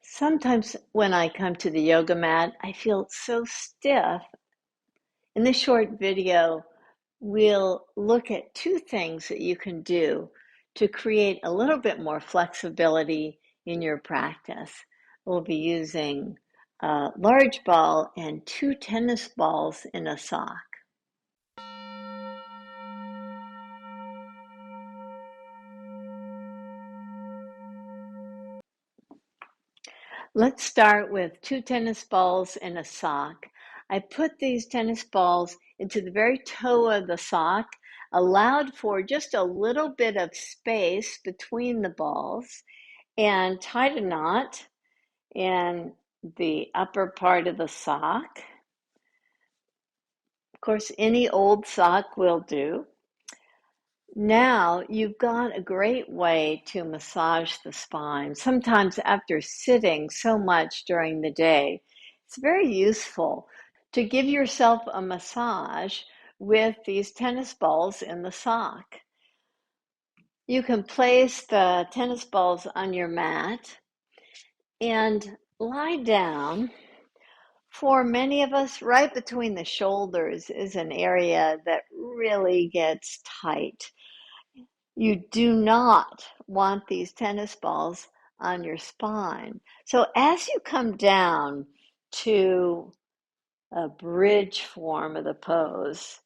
Sometimes when I come to the yoga mat, I feel so stiff. In this short video, we'll look at two things that you can do to create a little bit more flexibility in your practice. We'll be using a large ball and two tennis balls in a sock. Let's start with two tennis balls and a sock. I put these tennis balls into the very toe of the sock, allowed for just a little bit of space between the balls, and tied a knot in the upper part of the sock. Of course, any old sock will do. Now you've got a great way to massage the spine. Sometimes after sitting so much during the day, it's very useful to give yourself a massage with these tennis balls in the sock. You can place the tennis balls on your mat and lie down. For many of us, right between the shoulders is an area that really gets tight. You do not want these tennis balls on your spine. So as you come down to a bridge form of the pose,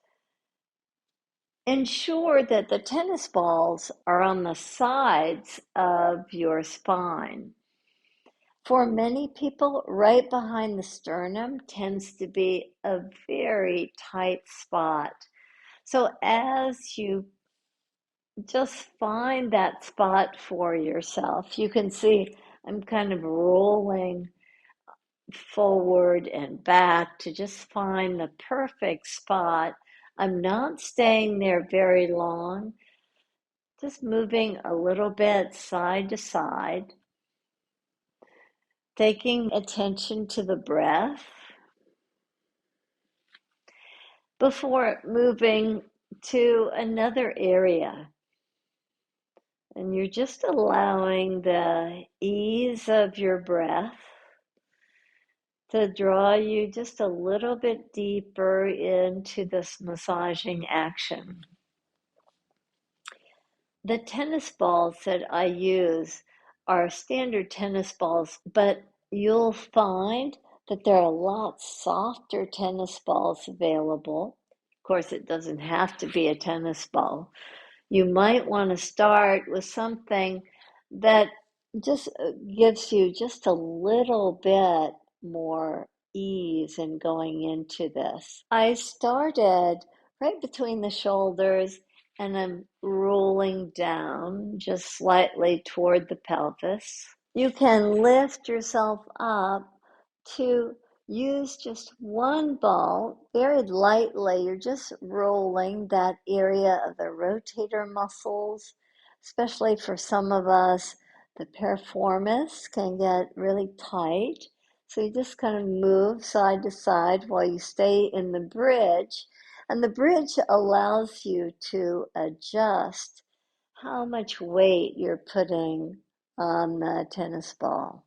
ensure that the tennis balls are on the sides of your spine. For many people, right behind the sternum tends to be a very tight spot. So as you just find that spot for yourself. You can see I'm kind of rolling forward and back to just find the perfect spot. I'm not staying there very long, just moving a little bit side to side, taking attention to the breath before moving to another area. And you're just allowing the ease of your breath to draw you just a little bit deeper into this massaging action. The tennis balls that I use are standard tennis balls, but you'll find that there are a lot softer tennis balls available. Of course, it doesn't have to be a tennis ball. You might want to start with something that just gives you just a little bit more ease in going into this. I started right between the shoulders and I'm rolling down just slightly toward the pelvis. You can lift yourself up to use just one ball very lightly. You're just rolling that area of the rotator muscles, especially for some of us, the piriformis can get really tight. So you just kind of move side to side while you stay in the bridge. And the bridge allows you to adjust how much weight you're putting on the tennis ball.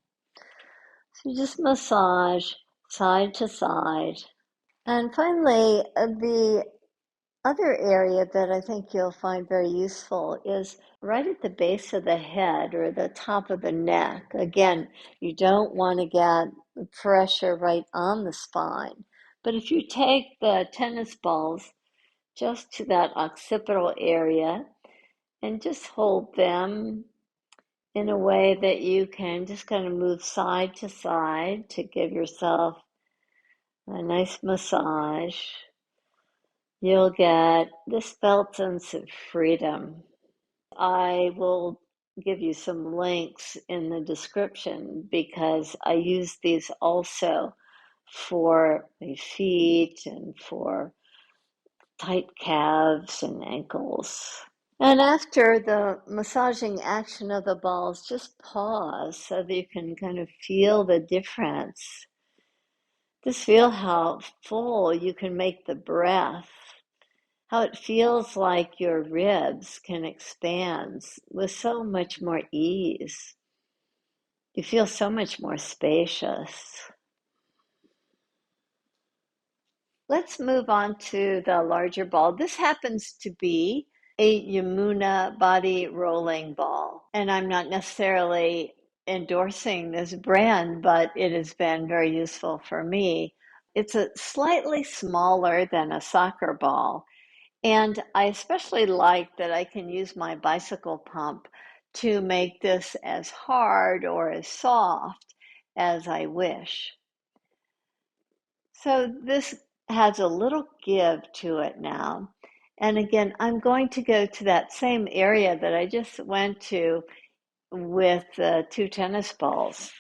So you just massage side to side. And finally, the other area that I think you'll find very useful is right at the base of the head or the top of the neck. Again, you don't want to get the pressure right on the spine. But if you take the tennis balls just to that occipital area and just hold them in a way that you can just kind of move side to side to give yourself a nice massage, you'll get this felt sense of freedom. I will give you some links in the description because I use these also for my feet and for tight calves and ankles. And after the massaging action of the balls, just pause so that you can kind of feel the difference. Just feel how full you can make the breath, how it feels like your ribs can expand with so much more ease. You feel so much more spacious. Let's move on to the larger ball. This happens to be a Yamuna body rolling ball. And I'm not necessarily endorsing this brand, but it has been very useful for me. It's a slightly smaller than a soccer ball. And I especially like that I can use my bicycle pump to make this as hard or as soft as I wish. So this has a little give to it now. And again, I'm going to go to that same area that I just went to with the two tennis balls.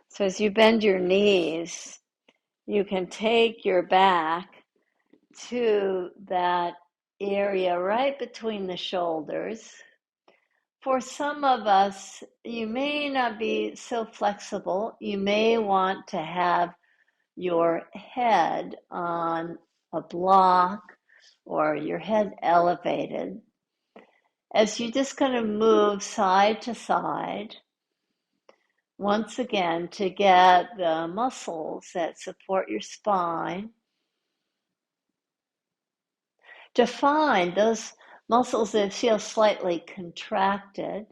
So as you bend your knees, you can take your back to that area right between the shoulders. For some of us, you may not be so flexible. You may want to have your head on a block or your head elevated as you just kind of move side to side, once again, to get the muscles that support your spine, to find those muscles that feel slightly contracted.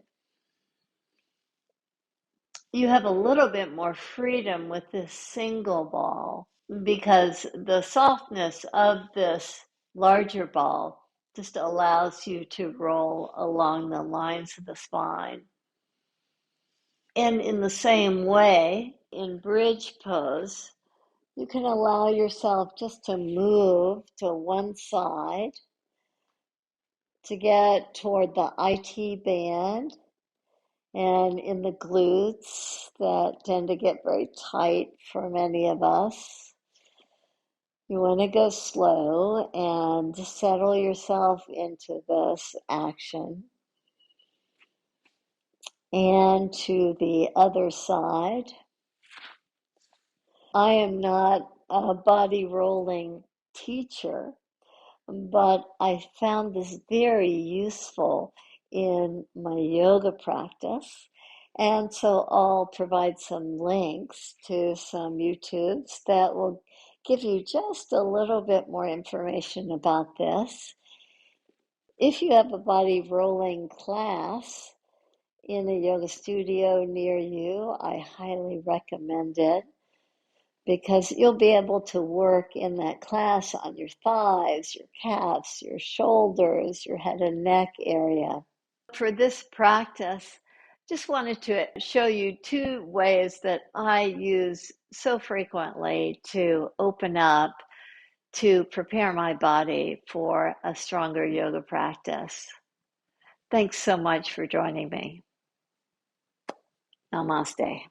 You have a little bit more freedom with this single ball because the softness of this larger ball just allows you to roll along the lines of the spine. And in the same way, in bridge pose, you can allow yourself just to move to one side to get toward the IT band and in the glutes that tend to get very tight for many of us. You want to go slow and settle yourself into this action. And to the other side. I am not a body rolling teacher, but I found this very useful in my yoga practice. And so I'll provide some links to some YouTubes that will give you just a little bit more information about this. If you have a body rolling class in a yoga studio near you, I highly recommend it because you'll be able to work in that class on your thighs, your calves, your shoulders, your head and neck area. For this practice, just wanted to show you two ways that I use so frequently to open up, to prepare my body for a stronger yoga practice. Thanks so much for joining me. Namaste.